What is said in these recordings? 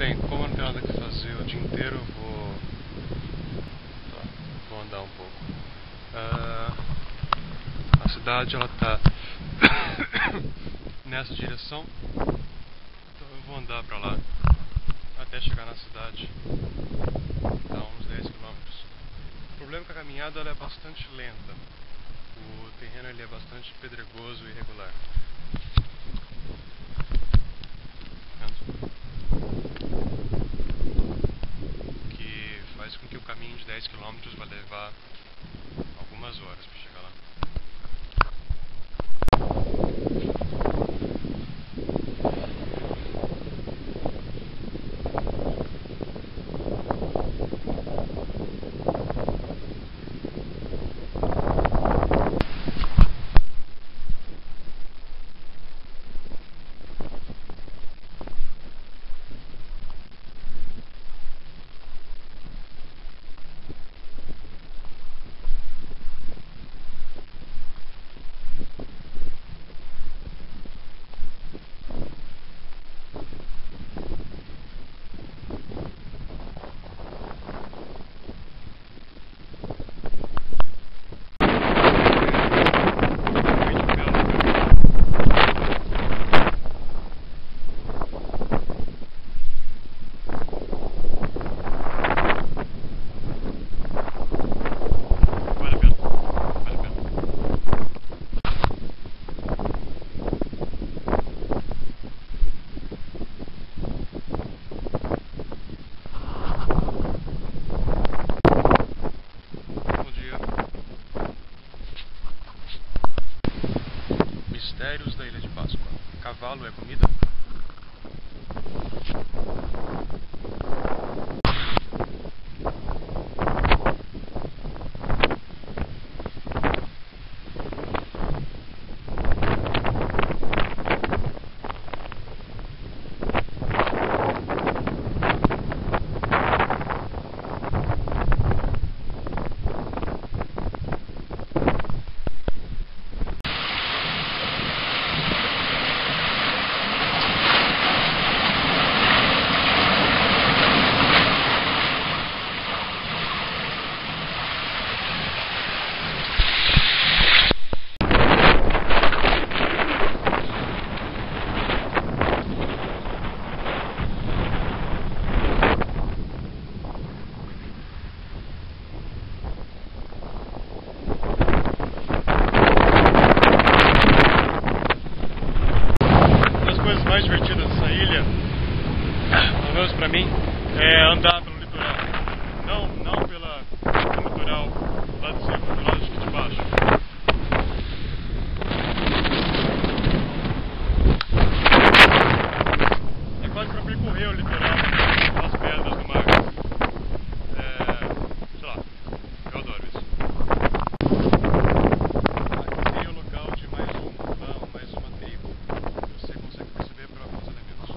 Bem, como eu não tenho nada que fazer o dia inteiro, eu vou andar um pouco. A cidade ela tá nessa direção, então eu vou andar pra lá até chegar na cidade, dá uns 10 quilômetros. O problema é que a caminhada ela é bastante lenta, o terreno ele é bastante pedregoso e irregular. Que faz com que o caminho de 10 quilômetros vai levar algumas horas para chegar lá. Mistérios da Ilha de Páscoa. Cavalo é comida? Mais divertidas dessa ilha, pelo menos pra mim, é andar pelo litoral. Não pelo litoral lá de cima, pelo lado de baixo. É quase pra percorrer o litoral, as pedras do mar. Sei lá, eu adoro isso. Aqui seria o local de mais um clã, mais uma tribo. Você consegue perceber por alguns elementos.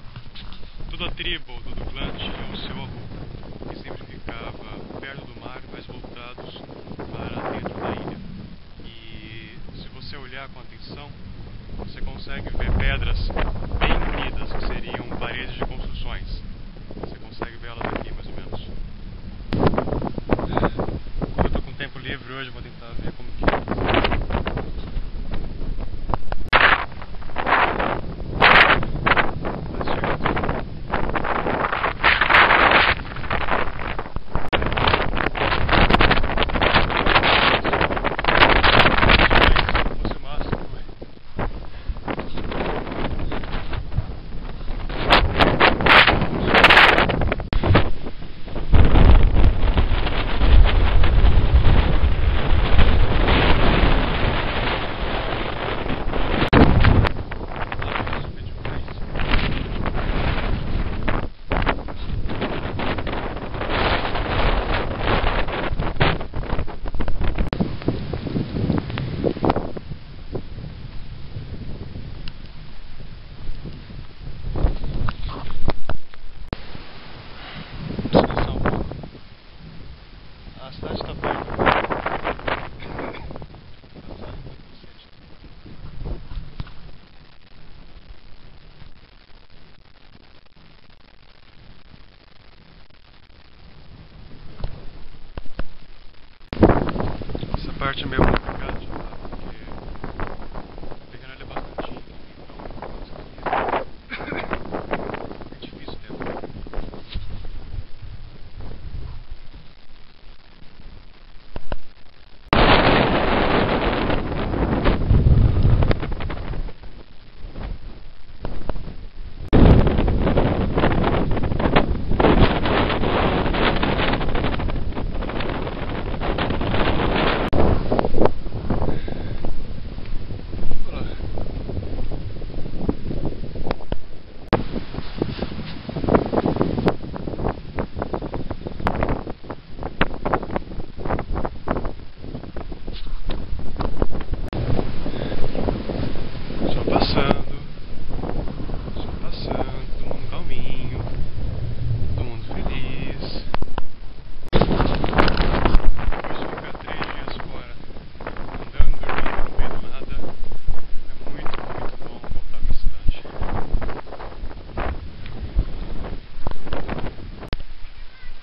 Toda a tribo ou todo clã tinha o seu avô, que sempre ficava perto do mar, mas voltados para dentro da ilha. E se você olhar com atenção, você consegue ver pedras bem unidas, que seriam paredes de construções. Você consegue ver elas aqui, mais ou menos. Eu estou com tempo livre hoje, vou tentar ver como que é. parte é meio complicada de falar, porque o terreno ele é bastante íngreme, então é difícil ter.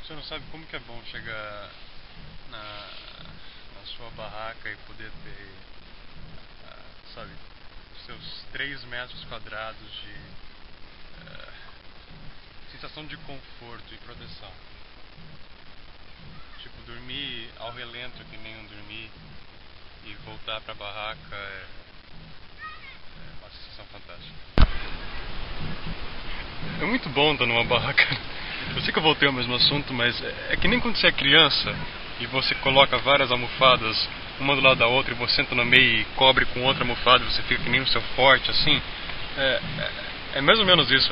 Você não sabe como que é bom chegar na sua barraca e poder ter, sabe, seus 3 metros quadrados de sensação de conforto e proteção. Tipo, dormir ao relento que nem um dormir e voltar pra barraca é uma sensação fantástica. É muito bom estar numa barraca. Eu sei que eu voltei ao mesmo assunto, mas é que nem quando você é criança e você coloca várias almofadas uma do lado da outra e você senta no meio e cobre com outra almofada e você fica que nem um seu forte, assim. É mais ou menos isso.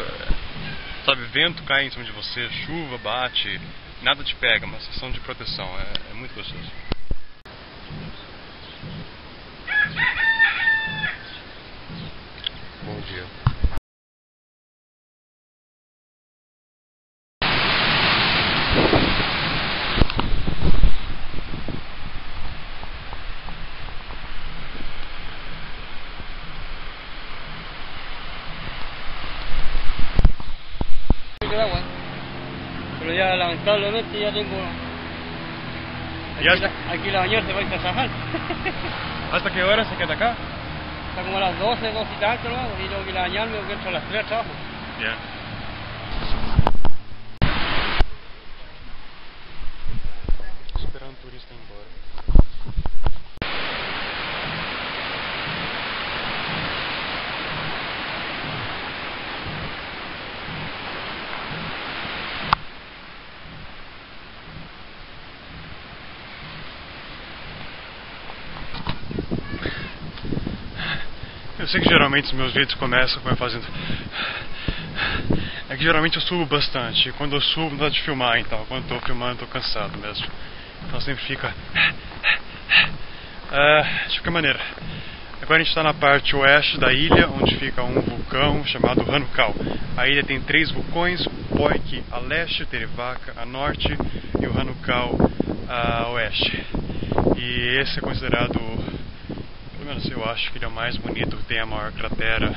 Sabe, vento cai em cima de você, chuva bate, nada te pega, uma sensação de proteção. É muito gostoso. Bom dia. Pero ya lamentablemente ya tengo aquí la mañana se va a trabajar. ¿Hasta qué hora se queda acá? Está como a las 12, 2 y tanto, ¿no? Y tengo que ir a bañarme porque entro a las 3 al trabajo. Yeah. Esperando o turista ir embora. Eu sei que geralmente os meus vídeos começam fazendo... É que geralmente eu subo bastante. E quando eu subo não dá de filmar, então. Quando eu tô filmando eu tô cansado mesmo. Então sempre fica... de qualquer maneira. Agora a gente está na parte oeste da ilha, onde fica um vulcão chamado Hanukal. A ilha tem 3 vulcões, o Poik a leste, o Terevaka a norte e o Hanukal a oeste. E esse é considerado... Eu acho que ele é o mais bonito, tem a maior cratera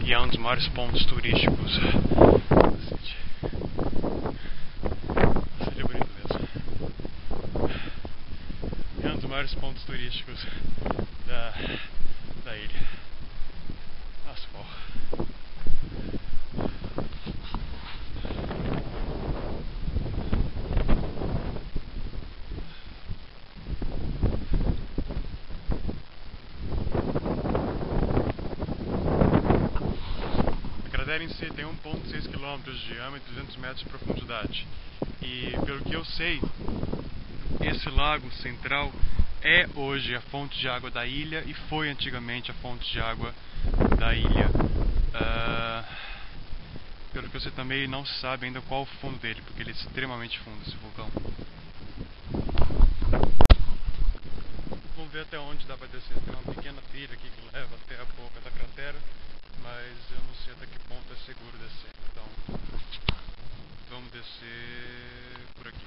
e é um dos maiores pontos turísticos. Seria bonito mesmo. É um dos maiores pontos turísticos da ilha. Nossa, porra. A cratera em si tem 1,6 km de diâmetro e 200 metros de profundidade. E pelo que eu sei, esse lago central é hoje a fonte de água da ilha e foi antigamente a fonte de água da ilha. Pelo que eu sei também não se sabe ainda qual o fundo dele, porque ele é extremamente fundo, esse vulcão. Vamos ver até onde dá pra descer. Tem uma pequena trilha aqui que leva até a boca da cratera, mas eu não sei até que ponto é seguro descer. Então, vamos descer por aqui.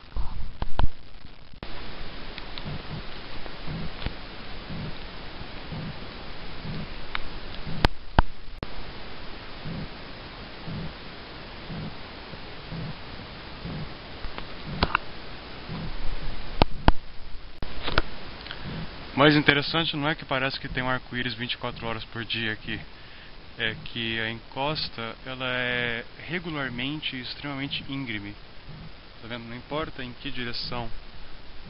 mais interessante não é que parece que tem um arco-íris 24 horas por dia aqui. É que a encosta, ela é regularmente e extremamente íngreme. Tá vendo? Não importa em que direção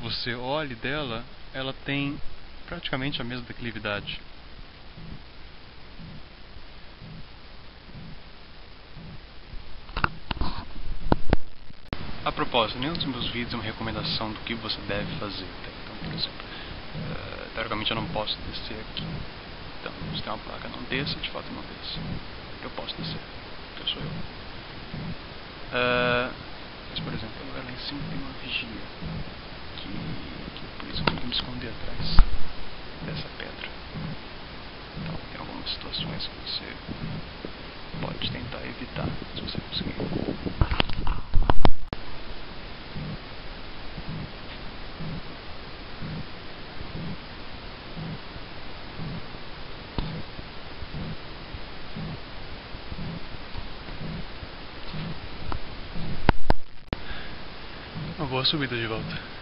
você olhe dela, ela tem praticamente a mesma declividade. A propósito, nenhum dos meus vídeos é uma recomendação do que você deve fazer. Tá? Então, por exemplo, teoricamente eu não posso descer aqui. Então, se tem uma placa não desça, de fato não desça. Eu posso descer, porque eu sou eu. Mas, por exemplo, lá em cima tem uma vigia, que por isso eu tenho que me esconder atrás dessa pedra. Então, tem algumas situações que você pode tentar evitar, se você conseguir. Uma boa subida de volta.